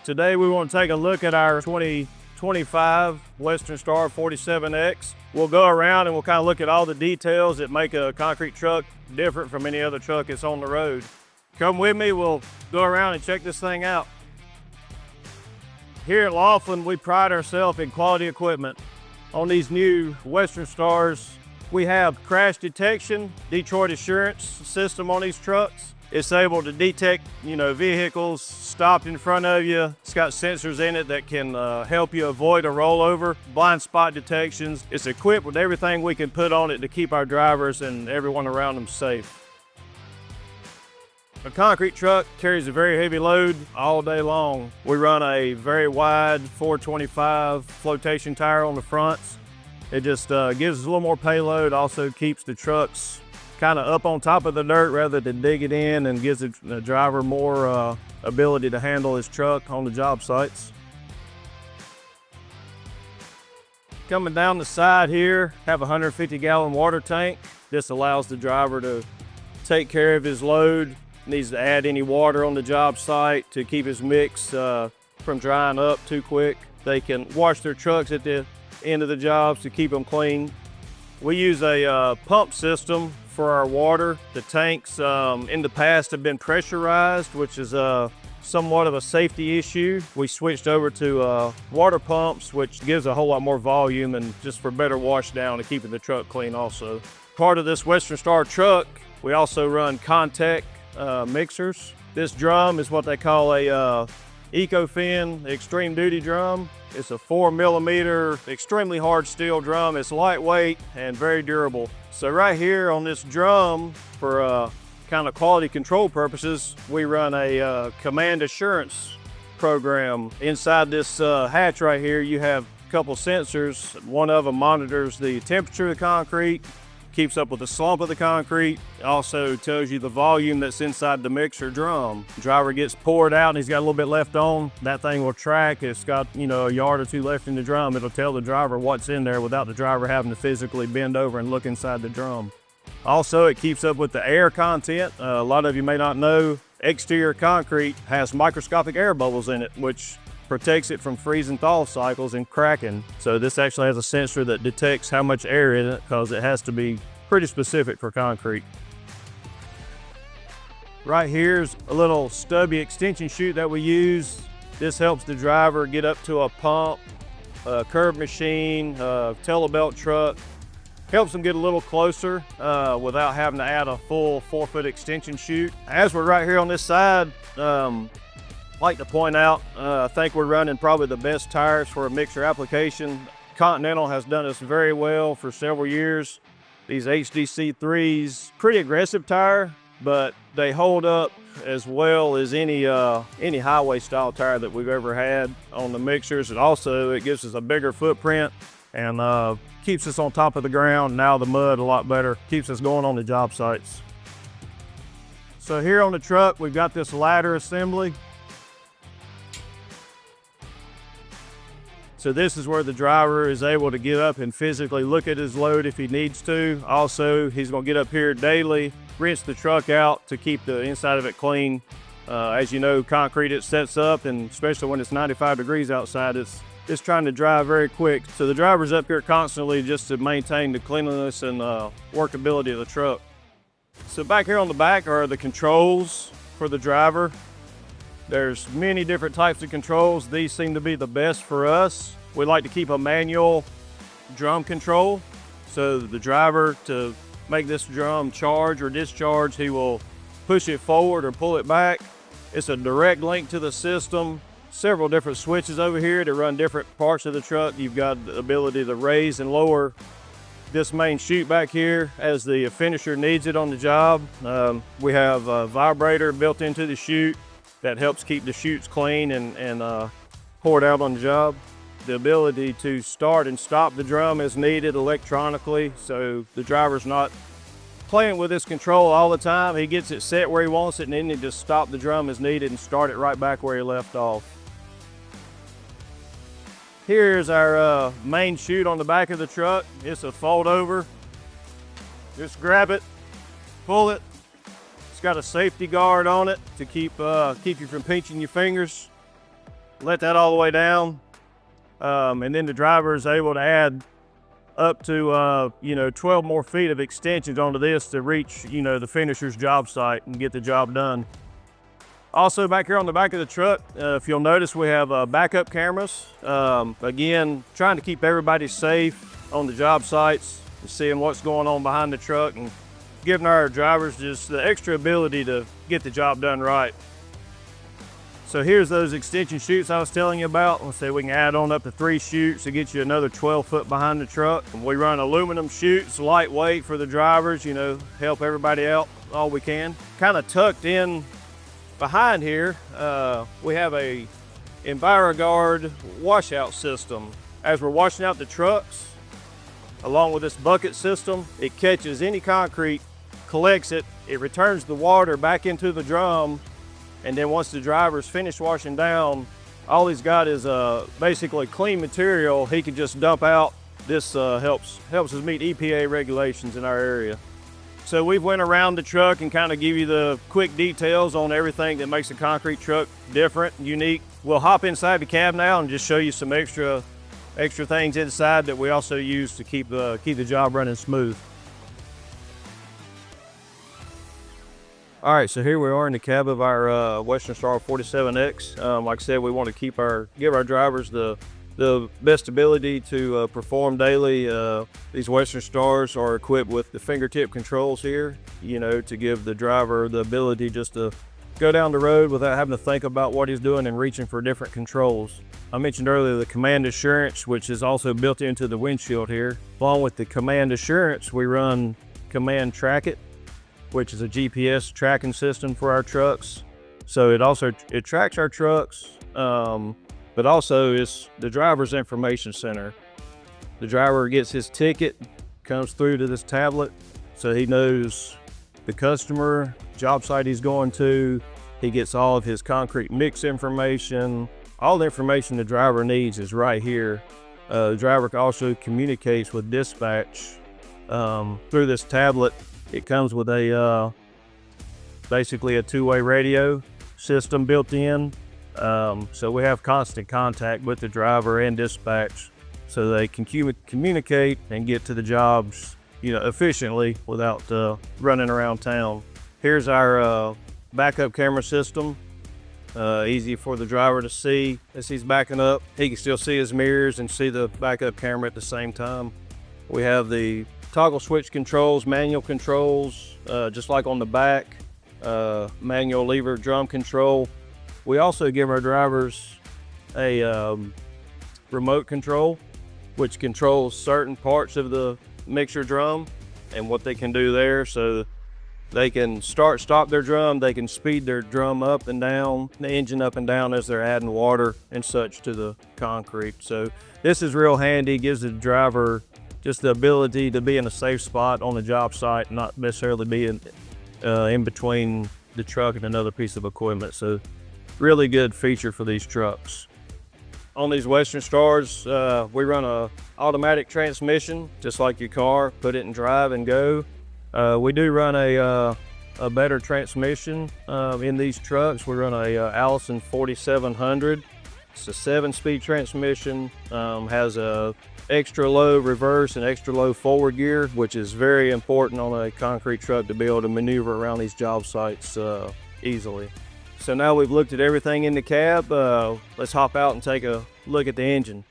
Today we want to take a look at our 2025 Western Star 47X. We'll go around and we'll kind of look at all the details that make a concrete truck different from any other truck that's on the road. Come with me, we'll go around and check this thing out. Here at Loflin, we pride ourselves in quality equipment. On these new Western Stars, we have crash detection, Detroit Assurance system on these trucks. It's able to detect, vehicles stopped in front of you. It's got sensors in it that can help you avoid a rollover, blind spot detections. It's equipped with everything we can put on it to keep our drivers and everyone around them safe. A concrete truck carries a very heavy load all day long. We run a very wide 425 flotation tire on the fronts. It just gives us a little more payload, also keeps the trucks kind of up on top of the dirt rather than dig it in, and gives the driver more ability to handle his truck on the job sites. Coming down the side here, have a 150-gallon water tank. This allows the driver to take care of his load. Needs to add any water on the job site to keep his mix from drying up too quick. They can wash their trucks at the end of the jobs to keep them clean. We use a pump system for our water. The tanks in the past have been pressurized, which is somewhat of a safety issue. We switched over to water pumps, which gives a whole lot more volume and just for better wash down and keeping the truck clean also. Part of this Western Star truck, we also run contact mixers. This drum is what they call a EcoFin extreme duty drum. It's a 4mm extremely hard steel drum. It's lightweight and very durable. So right here on this drum, for kind of quality control purposes, we run a command assurance program. Inside this hatch right here, you have a couple sensors. One of them monitors the temperature of the concrete, keeps up with the slump of the concrete. It also tells you the volume that's inside the mixer drum. The driver gets poured out and he's got a little bit left on. That thing will track. It's got, a yard or two left in the drum. It'll tell the driver what's in there without the driver having to physically bend over and look inside the drum. Also, it keeps up with the air content. A lot of you may not know, exterior concrete has microscopic air bubbles in it, which protects it from freeze and thaw cycles and cracking. So this actually has a sensor that detects how much air in it, because it has to be pretty specific for concrete. Right here's a little stubby extension chute that we use. This helps the driver get up to a pump, a curb machine, a telebelt truck. Helps them get a little closer without having to add a full 4-foot extension chute. As we're right here on this side, like to point out, I think we're running probably the best tires for a mixer application. Continental has done us very well for several years. These HDC3s, pretty aggressive tire, but they hold up as well as any highway style tire that we've ever had on the mixers. And also it gives us a bigger footprint and keeps us on top of the ground, now the mud a lot better, keeps us going on the job sites. So here on the truck, we've got this ladder assembly. So this is where the driver is able to get up and physically look at his load if he needs to. Also, he's gonna get up here daily, rinse the truck out to keep the inside of it clean. As you know, concrete, it sets up, and especially when it's 95 degrees outside, it's trying to dry very quick. So the driver's up here constantly just to maintain the cleanliness and workability of the truck. So back here on the back are the controls for the driver. There's many different types of controls. These seem to be the best for us. We like to keep a manual drum control. So the driver, to make this drum charge or discharge, he will push it forward or pull it back. It's a direct link to the system. Several different switches over here to run different parts of the truck. You've got the ability to raise and lower this main chute back here as the finisher needs it on the job. We have a vibrator built into the chute that helps keep the chutes clean and poured out on the job. The ability to start and stop the drum is needed electronically, so the driver's not playing with this control all the time. He gets it set where he wants it, and then he just stop the drum as needed and start it right back where he left off. Here's our main chute on the back of the truck. It's a fold over. Just grab it, pull it. It's got a safety guard on it to keep you from pinching your fingers. let that all the way down. And then the driver is able to add up to 12 more feet of extensions onto this to reach the finisher's job site and get the job done. Also, back here on the back of the truck, if you'll notice, we have backup cameras. Again, trying to keep everybody safe on the job sites and seeing what's going on behind the truck and giving our drivers just the extra ability to get the job done right. So here's those extension chutes I was telling you about. Let's say we can add on up to 3 chutes to get you another 12 foot behind the truck. And we run aluminum chutes, lightweight for the drivers, help everybody out all we can. Kind of tucked in behind here, we have a BioGuard washout system. As we're washing out the trucks, along with this bucket system, it catches any concrete, collects it, it returns the water back into the drum. And then once the driver's finished washing down, all he's got is basically clean material he can just dump out. This helps us meet EPA regulations in our area. So we've went around the truck and kind of give you the quick details on everything that makes a concrete truck different, unique. We'll hop inside the cab now and just show you some extra things inside that we also use to keep the job running smooth. All right, so here we are in the cab of our Western Star 47X. Like I said, we want to give our drivers the best ability to perform daily. These Western Stars are equipped with the fingertip controls here, to give the driver the ability just to go down the road without having to think about what he's doing and reaching for different controls. I mentioned earlier the Command Assurance, which is also built into the windshield here. Along with the Command Assurance, we run Command Track It, which is a GPS tracking system for our trucks. So it tracks our trucks, but also is the driver's information center. The driver gets his ticket, comes through to this tablet, so he knows the customer, job site he's going to. He gets all of his concrete mix information. All the information the driver needs is right here. The driver also communicates with dispatch through this tablet. It comes with basically a 2-way radio system built in. So we have constant contact with the driver and dispatch so they can communicate and get to the jobs, efficiently without running around town. Here's our backup camera system. Easy for the driver to see as he's backing up. He can still see his mirrors and see the backup camera at the same time. We have the toggle switch controls, manual controls, just like on the back, manual lever drum control. We also give our drivers a remote control, which controls certain parts of the mixer drum and what they can do there. So they can stop their drum, they can speed their drum up and down, the engine up and down as they're adding water and such to the concrete. So this is real handy, gives the driver just the ability to be in a safe spot on the job site, not necessarily be in between the truck and another piece of equipment. So really good feature for these trucks. On these Western Stars, we run a automatic transmission, just like your car. Put it in drive and go. We do run a better transmission in these trucks. We run a Allison 4700. It's a 7-speed transmission, has a extra low reverse and extra low forward gear, which is very important on a concrete truck to be able to maneuver around these job sites easily. So now we've looked at everything in the cab, let's hop out and take a look at the engine.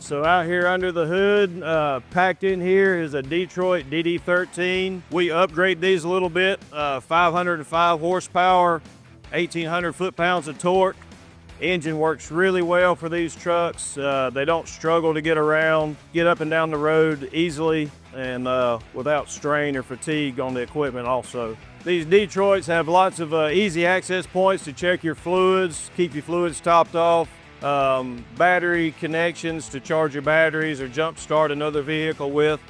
So out here under the hood, packed in here is a Detroit DD13. We upgrade these a little bit, 505 horsepower, 1,800 foot-pounds of torque. Engine works really well for these trucks. They don't struggle to get around, get up and down the road easily and without strain or fatigue on the equipment also. These Detroits have lots of easy access points to check your fluids, keep your fluids topped off, battery connections to charge your batteries or jump start another vehicle with.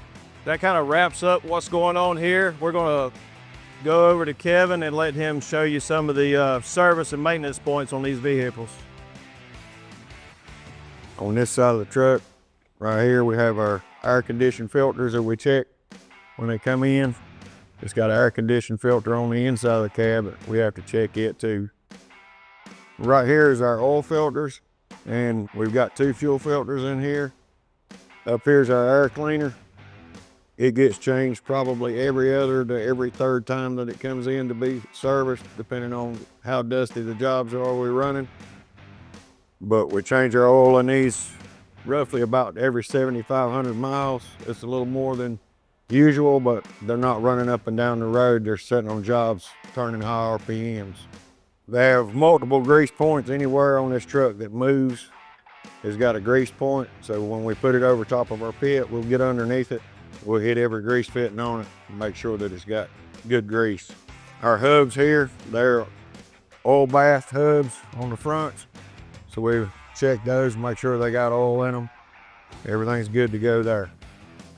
That kind of wraps up what's going on here. We're going to go over to Kevin and let him show you some of the service and maintenance points on these vehicles. On this side of the truck, right here, we have our air conditioning filters that we check when they come in. It's got an air conditioning filter on the inside of the cab. We have to check it too. Right here is our oil filters, and we've got 2 fuel filters in here. Up here's our air cleaner. It gets changed probably every other to every third time that it comes in to be serviced, depending on how dusty the jobs are we're running. But we change our oil in these roughly about every 7,500 miles. It's a little more than usual, but they're not running up and down the road. They're sitting on jobs turning high RPMs. They have multiple grease points. Anywhere on this truck that moves has got a grease point. So when we put it over top of our pit, we'll get underneath it. We'll hit every grease fitting on it and make sure that it's got good grease. Our hubs here, they're oil bath hubs on the fronts. So we check those, make sure they got oil in them. Everything's good to go there.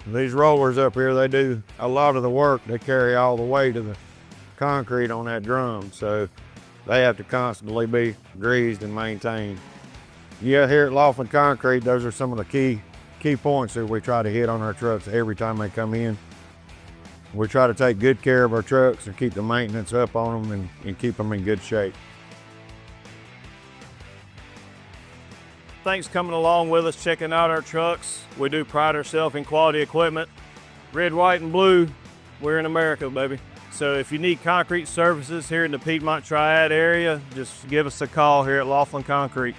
These rollers up here, they do a lot of the work. They carry all the way to the concrete on that drum. So they have to constantly be greased and maintained. Yeah, here at Loflin Concrete, those are some of the key points that we try to hit on our trucks every time they come in. We try to take good care of our trucks and keep the maintenance up on them and keep them in good shape. Thanks for coming along with us, checking out our trucks. We do pride ourselves in quality equipment. Red, white, and blue, we're in America, baby. So if you need concrete services here in the Piedmont Triad area, just give us a call here at Loflin Concrete.